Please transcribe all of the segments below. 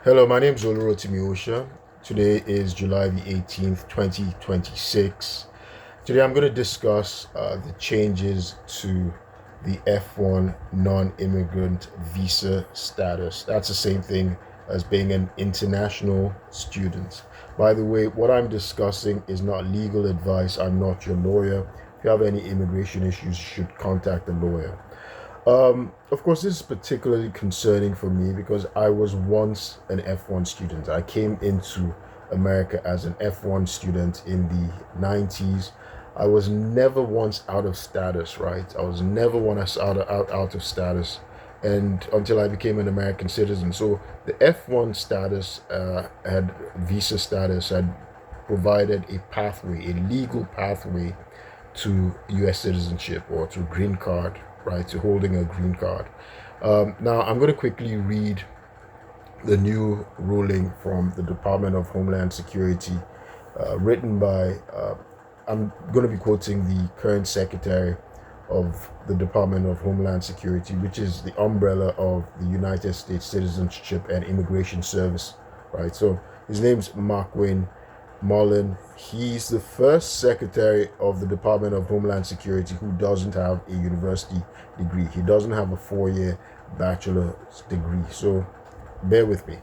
Hello, my name is Olurotimiosha. Today is July the 18th, 2026. Today I'm going to discuss the changes to the F1 non-immigrant visa status. That's the same thing as being an international student. By the way, what I'm discussing is not legal advice. I'm not your lawyer. If you have any immigration issues, you should contact a lawyer. Of course, this is particularly concerning for me because I was once an F1 student. I came into America as an F1 student in the 90s. I was never once out of status, right? I was never once out of status, and until I became an American citizen. So the F1 status had visa status had provided a pathway, a legal pathway to U.S. citizenship or to green card, right, to holding a green card. Now, I'm going to quickly read the new ruling from the Department of Homeland Security, written by, I'm going to be quoting the current Secretary of the Department of Homeland Security, which is the umbrella of the United States Citizenship and Immigration Service, right? So his name's Markwayne Mullen. He's the first Secretary of the Department of Homeland Security who doesn't have a university degree. He doesn't have a 4-year bachelor's degree. So bear with me.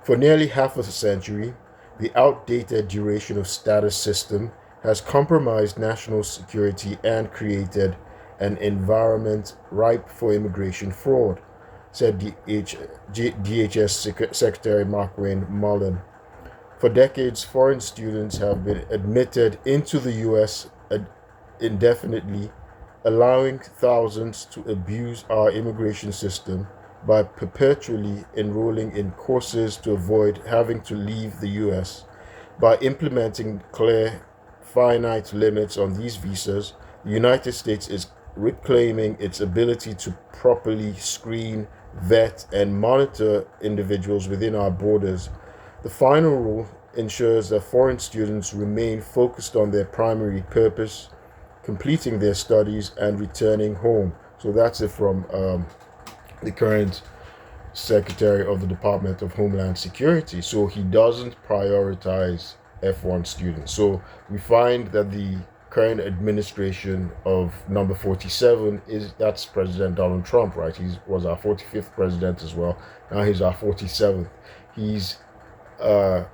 For nearly half a century, the outdated duration of status system has compromised national security and created an environment ripe for immigration fraud, said DHS Secretary Markwayne Mullen. For decades, foreign students have been admitted into the U.S. indefinitely, allowing thousands to abuse our immigration system by perpetually enrolling in courses to avoid having to leave the U.S. By implementing clear, finite limits on these visas, the United States is reclaiming its ability to properly screen, vet, and monitor individuals within our borders. The final rule ensures that foreign students remain focused on their primary purpose, completing their studies and returning home. So that's it from the current Secretary of the Department of Homeland Security. So he doesn't prioritize F1 students. So we find that the current administration of number 47 that's President Donald Trump, right? He was our 45th president as well. Now he's our 47th. He's uh,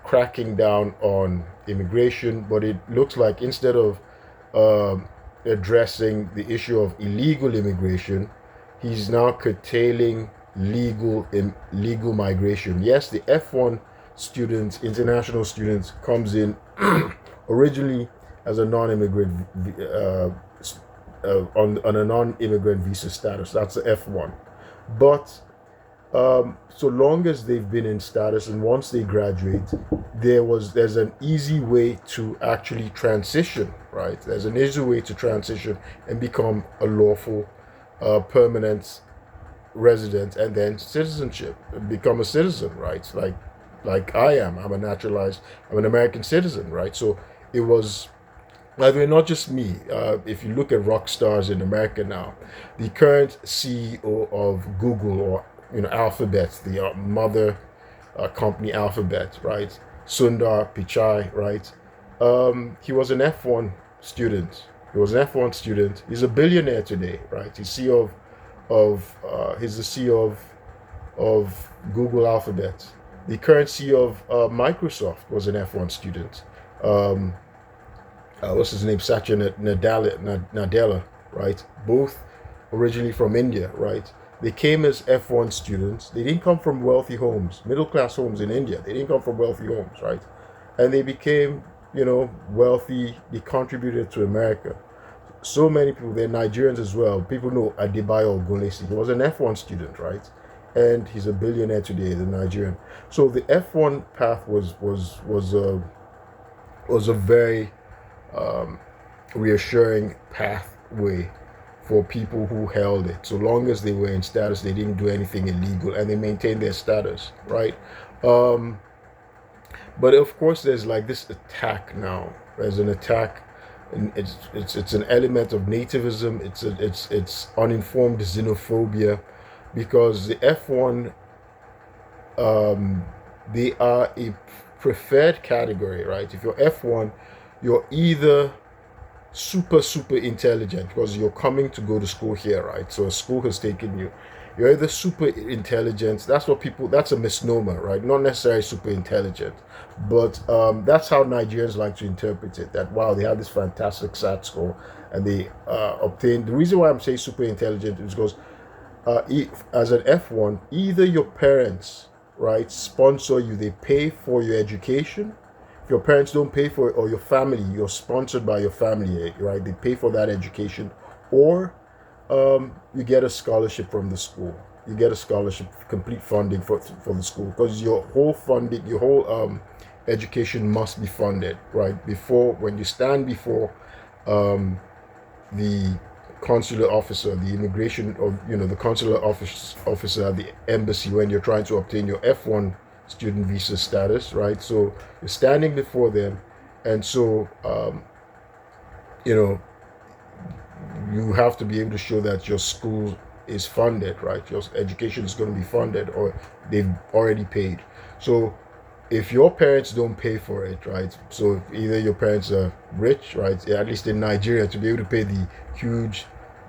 cracking down on immigration, but it looks like instead of addressing the issue of illegal immigration, he's now curtailing legal migration. Yes, the F1 students, international students, comes in originally as a non-immigrant on a non-immigrant visa status. That's the F1, but so long as they've been in status and once they graduate, there's an easy way to actually transition, right? There's an easy way to transition and become a lawful, permanent resident, and then citizenship, become a citizen, right? Like I am. I'm an American citizen, right? So it was. By the way, not just me. If you look at rock stars in America now, the current CEO of Google, or Alphabet, the mother company Alphabet, right? Sundar Pichai, right? He was an F1 student. He was an F1 student. He's a billionaire today, right? He's the CEO of Google Alphabet. The current CEO of Microsoft was an F1 student. Um, what's his name? Satya Nadella, right? Both originally from India, right? They came as F1 students. They didn't come from wealthy homes, middle class homes in India. They didn't come from wealthy homes, right? And they became, wealthy. They contributed to America. So many people, they're Nigerians as well. People know Adebayo Ogunlesi. He was an F1 student, right? And he's a billionaire today, the Nigerian. So the F1 path was a very reassuring pathway for people who held it. So long as they were in status, they didn't do anything illegal and they maintained their status, right? Um, but of course, there's like this attack now. There's an attack, and it's an element of nativism. It's uninformed xenophobia, because the F1 um, they are a preferred category, right? If you're F1, you're either super intelligent because you're coming to go to school here, right? So a school has taken you. You're either super intelligent. That's what people. That's a misnomer, right? Not necessarily super intelligent, but that's how Nigerians like to interpret it. That wow, they have this fantastic SAT score and they obtain. The reason why I'm saying super intelligent is because as an F1, either your parents, right, sponsor you, they pay for your education. If your parents don't pay for it, or your family, you're sponsored by your family, right, they pay for that education, or you get a scholarship from the school. You get a scholarship, complete funding for the school, because your whole funding, your whole education must be funded, right? Before, when you stand before um, the consular officer, the immigration, or the consular officer at the embassy, when you're trying to obtain your F1 student visa status, right? So you're standing before them, and so you know you have to be able to show that your school is funded, right? Your education is going to be funded, or they've already paid. So if your parents don't pay for it, right? So if either your parents are rich, right? At least in Nigeria, to be able to pay the huge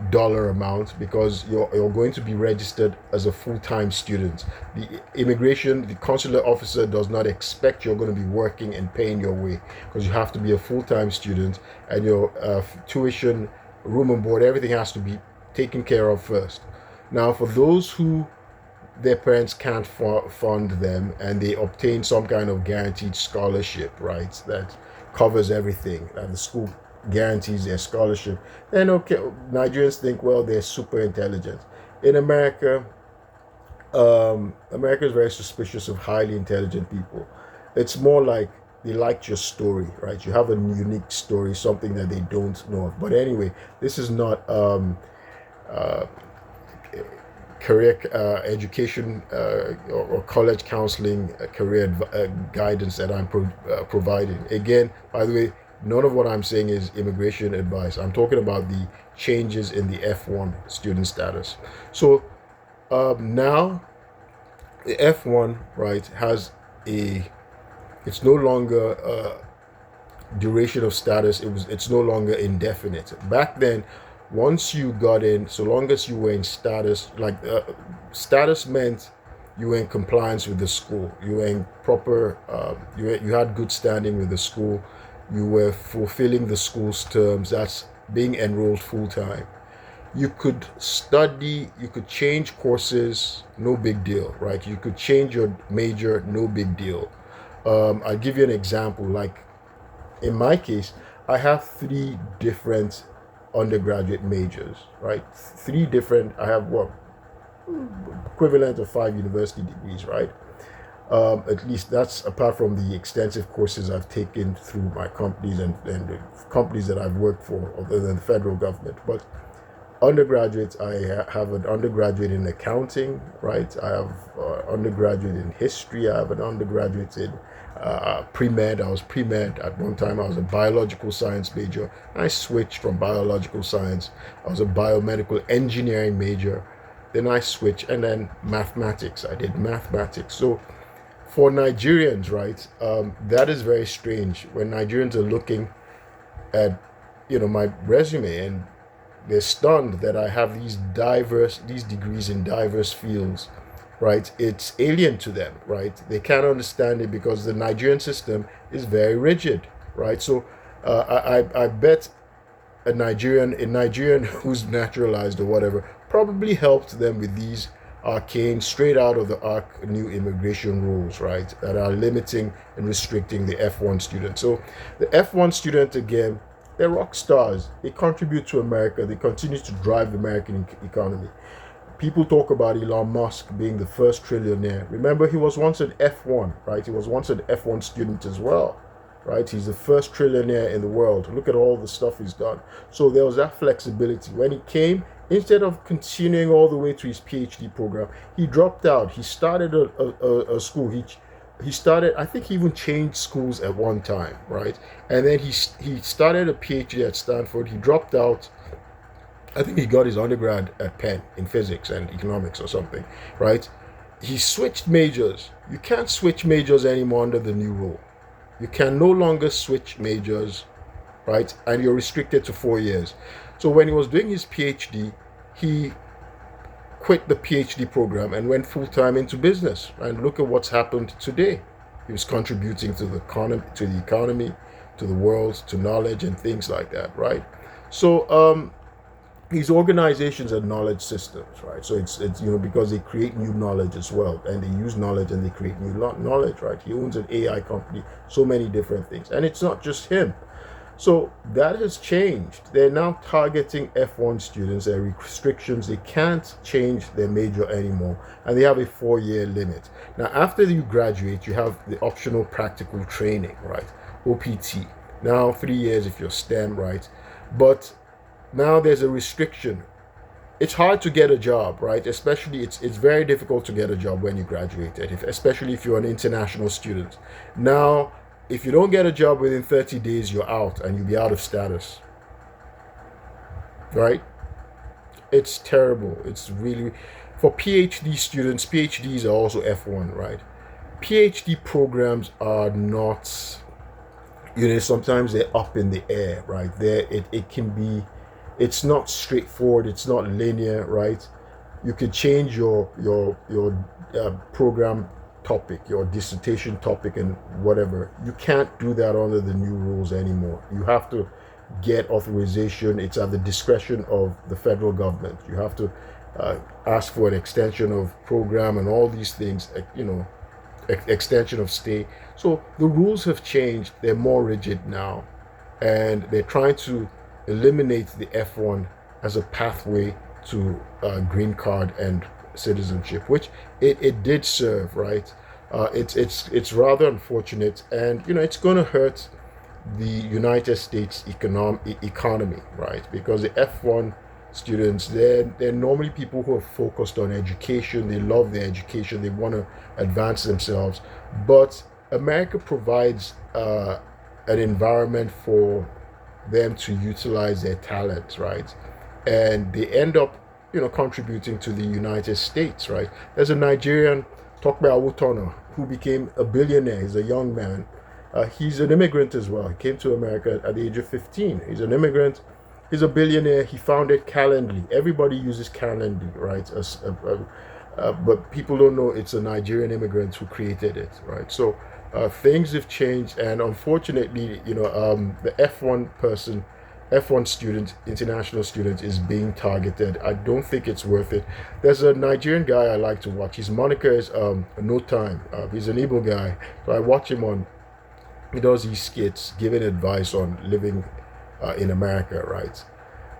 dollar amount, because you're going to be registered as a full-time student. The consular officer does not expect you're going to be working and paying your way, because you have to be a full-time student, and your tuition, room and board, everything has to be taken care of first. Now, for those who their parents can't fund them and they obtain some kind of guaranteed scholarship, right, that covers everything, and the school guarantees their scholarship, then okay, Nigerians think, well, they're super intelligent. In America, America is very suspicious of highly intelligent people. It's more like they liked your story, right? You have a unique story, something that they don't know of. But anyway, this is not uh, career education or college counseling career guidance that I'm providing. Again, by the way, none of what I'm saying is immigration advice. I'm talking about the changes in the F1 student status. So now the F1, right, has a, it's no longer duration of status. It's no longer indefinite. Back then, once you got in, so long as you were in status, like status meant you were in compliance with the school, you were in proper, you had good standing with the school, you were fulfilling the school's terms. That's being enrolled full time. You could study, you could change courses, no big deal, right? You could change your major, no big deal. I'll give you an example. Like in my case, I have three different undergraduate majors, right? Three different, I have what, equivalent of 5 university degrees, right? At least that's apart from the extensive courses I've taken through my companies and the companies that I've worked for, other than the federal government. But undergraduates, I have an undergraduate in accounting, right? I have undergraduate in history. I have an undergraduate in pre-med. I was pre-med at one time. I was a biological science major. I switched from biological science. I was a biomedical engineering major. Then I switched, and then mathematics. I did mathematics. So for Nigerians, right, that is very strange when Nigerians are looking at, my resume, and they're stunned that I have these degrees in diverse fields, right? It's alien to them, right? They can't understand it because the Nigerian system is very rigid, right? So I bet a Nigerian who's naturalized or whatever probably helped them with these arcane, straight out of the arc new immigration rules, right? That are limiting and restricting the F1 student. So the F1 student, again, they're rock stars. They contribute to America. They continue to drive the American economy. People talk about Elon Musk being the first trillionaire. Remember, he was once an F1, right? He was once an F1 student as well, right? He's the first trillionaire in the world. Look at all the stuff he's done. So there was that flexibility. When he came, instead of continuing all the way to his PhD program, he dropped out. He started a school. He started, I think he even changed schools at one time, right? And then he started a PhD at Stanford. He dropped out. I think he got his undergrad at Penn in physics and economics or something, right? he switched majors. You can't switch majors anymore under the new rule. You can no longer switch majors, right? And you're restricted to 4 years. So when he was doing his PhD, he quit the PhD program and went full time into business. And look at what's happened today. He was contributing to the economy, to the world, to knowledge and things like that, right? So these organizations are knowledge systems, right? So it's because they create new knowledge as well, and they use knowledge and they create new knowledge, right? He owns an AI company, so many different things, and it's not just him. So that has changed. They're now targeting F1 students. There are restrictions. They can't change their major anymore. And they have a 4-year limit. Now, after you graduate, you have the optional practical training, right? OPT. Now, 3 years if you're STEM, right? But now there's a restriction. It's hard to get a job, right? Especially, it's very difficult to get a job when you graduated, especially if you're an international student. Now, if you don't get a job within 30 days, you're out and you'll be out of status, right? It's terrible. It's really, for PhD students, PhDs are also F1, right? PhD programs are not, sometimes they're up in the air, right? It can be, it's not straightforward. It's not linear, right? You could change your program topic, your dissertation topic and whatever. You can't do that under the new rules anymore. You have to get authorization. It's at the discretion of the federal government. You have to ask for an extension of program and all these things, extension of stay. So the rules have changed. They're more rigid now, and they're trying to eliminate the F1 as a pathway to green card and citizenship, which it did serve, right? It's rather unfortunate, and it's going to hurt the United States economy, right? Because the F1 students, they're normally people who are focused on education. They love their education. They want to advance themselves, but America provides an environment for them to utilize their talents, right? And they end up contributing to the United States, right? There's a Nigerian, Tokbe Awotona, who became a billionaire. He's a young man. He's an immigrant as well. He came to America at the age of 15. He's an immigrant. He's a billionaire. He founded Calendly. Everybody uses Calendly, right? But people don't know it's a Nigerian immigrant who created it, right? So things have changed, and unfortunately, the F1 student, international student, is being targeted. I don't think it's worth it. There's a Nigerian guy I like to watch. His moniker is No Time. He's an Igbo guy, so I watch him on. He does these skits giving advice on living in America, right?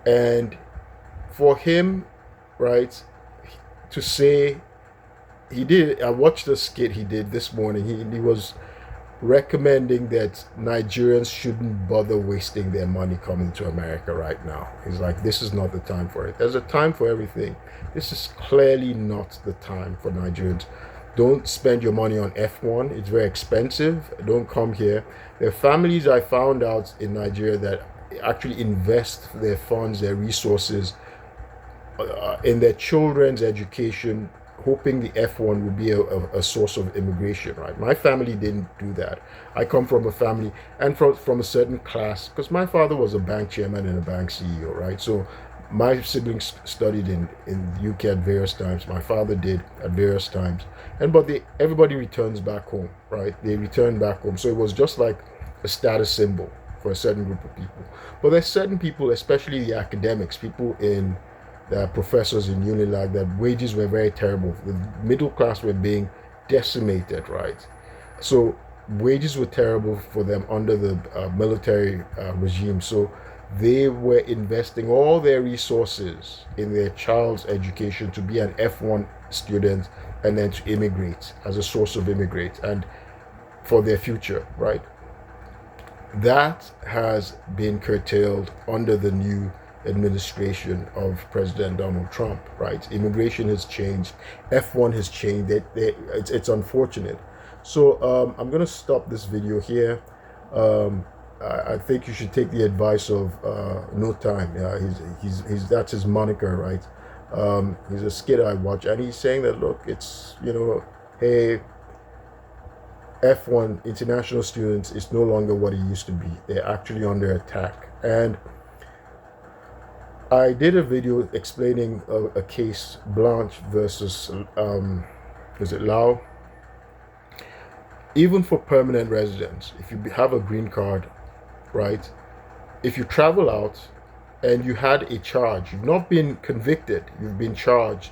And for him, right, to say I watched the skit he did this morning. He was recommending that Nigerians shouldn't bother wasting their money coming to America right now. He's like, this is not the time for it. There's a time for everything. This is clearly not the time for Nigerians. Don't spend your money on F1. It's very expensive. Don't come here. There are families I found out in Nigeria that actually invest their funds, their resources in their children's education, hoping the F1 would be a source of immigration, right? My family didn't do that. I come from a family and from a certain class, because my father was a bank chairman and a bank CEO, right? So my siblings studied in the UK at various times. My father did at various times. But everybody returns back home, right? They return back home. So it was just like a status symbol for a certain group of people. But there's certain people, especially the academics, people in the professors in Unilag, that wages were very terrible. The middle class were being decimated, right? So wages were terrible for them under the military regime. So they were investing all their resources in their child's education to be an F1 student and then to immigrate as a source of immigrate and for their future, right? That has been curtailed under the new administration of President Donald Trump, right? Immigration has changed. F1 has changed. It's unfortunate. So I'm going to stop this video here. I think you should take the advice of No Time. He's that's his moniker, right? He's a skit I watch, and he's saying that, look, it's, hey, F1 international students is no longer what it used to be. They're actually under attack. And I did a video explaining a case, Blanche versus, is it Lao? Even for permanent residents, if you have a green card, right? If you travel out and you had a charge, you've not been convicted, you've been charged,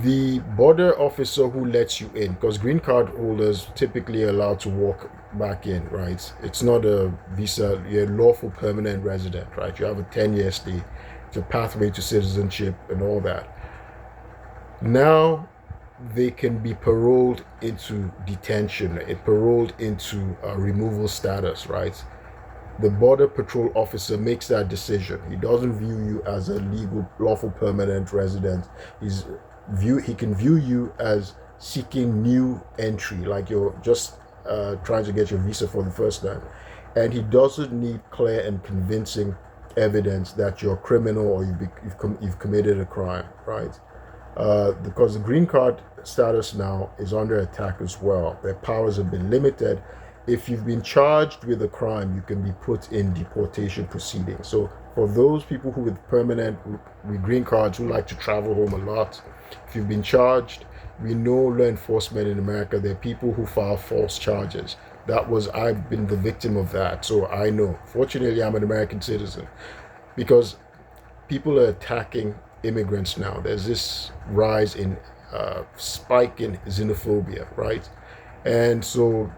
the border officer who lets you in, because green card holders typically are allowed to walk back in, right? It's not a visa, you're a lawful permanent resident, right? You have a 10-year stay, it's a pathway to citizenship and all that. Now they can be paroled into detention, paroled into removal status, right? The border patrol officer makes that decision. He doesn't view you as a legal, lawful permanent resident. He can view you as seeking new entry, like you're just trying to get your visa for the first time. And he doesn't need clear and convincing evidence that you're a criminal or you've committed a crime, right? Because the green card status now is under attack as well. Their powers have been limited. If you've been charged with a crime, you can be put in deportation proceedings. So for those people who with permanent with green cards who like to travel home a lot, if you've been charged, we know law enforcement in America, there are people who file false charges. I've been the victim of that, so I know. Fortunately, I'm an American citizen, because people are attacking immigrants now. There's this rise in spike in xenophobia, right? And so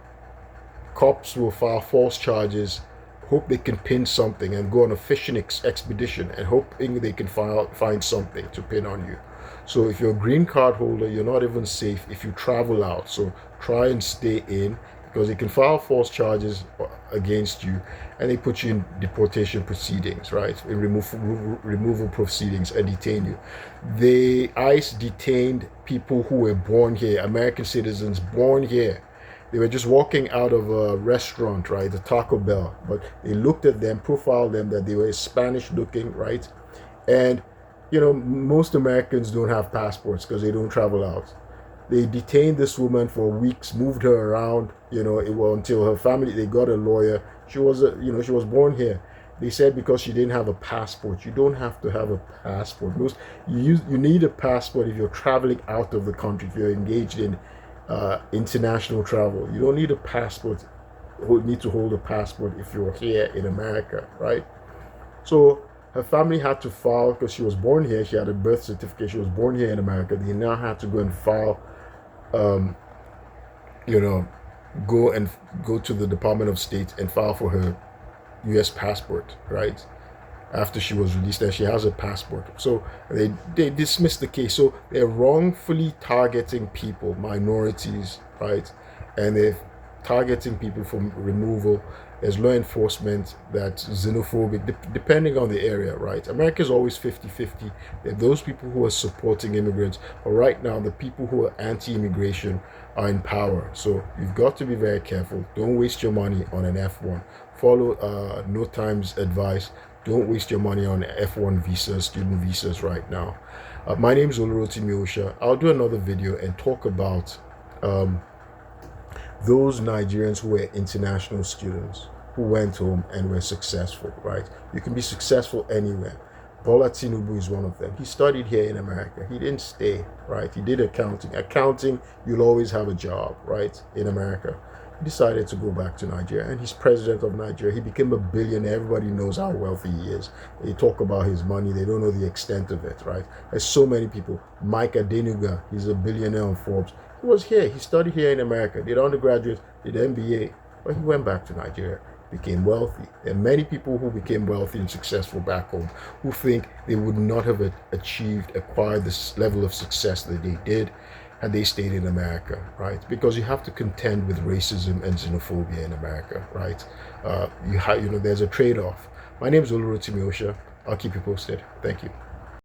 cops will file false charges, hope they can pin something, and go on a fishing expedition and hoping they can find something to pin on you. So if you're a green card holder, you're not even safe if you travel out. So try and stay in, because they can file false charges against you and they put you in deportation proceedings, right? In removal proceedings, and detain you. The ICE detained people who were born here, American citizens born here. They were just walking out of a restaurant, right, the Taco Bell, but they looked at them, profiled them, that they were Spanish looking, right? And, most Americans don't have passports because they don't travel out. They detained this woman for weeks, moved her around, until her family, they got a lawyer. She was born here. They said because she didn't have a passport. You don't have to have a passport. You need a passport if you're traveling out of the country, if you're engaged in international travel. You don't need a passport. You need to hold a passport if you're here in America, right? So her family had to file, because she was born here. She had a birth certificate. She was born here in America. They now had to go and file, go to the Department of State and file for her U.S. passport, right? After she was released, and she has a passport. So they dismissed the case. So they're wrongfully targeting people, minorities, right? And they're targeting people for removal. There's law enforcement that's xenophobic, depending on the area, right? America is always 50-50. There are those people who are supporting immigrants, but right now the people who are anti-immigration are in power. So you've got to be very careful. Don't waste your money on an F1. Follow No Time's advice. Don't waste your money on F1 visas, student visas right now. My name is Olurotimi Osha. I'll do another video and talk about those Nigerians who were international students who went home and were successful, right? You can be successful anywhere. Bola Tinubu is one of them. He studied here in America. He didn't stay, right? He did accounting. Accounting, you'll always have a job, right, in America. He decided to go back to Nigeria, and he's president of Nigeria. He became a billionaire. Everybody knows how wealthy he is. They talk about his money. They don't know the extent of it, right? There's so many people. Mike Adenuga, he's a billionaire on Forbes. He was here. He studied here in America, did undergraduate, did MBA, but he went back to Nigeria, became wealthy. There are many people who became wealthy and successful back home who think they would not have acquired this level of success that they did had they stayed in America, right? Because you have to contend with racism and xenophobia in America, right? There's a trade-off. My name is Olurotimi Osha. I'll keep you posted. Thank you.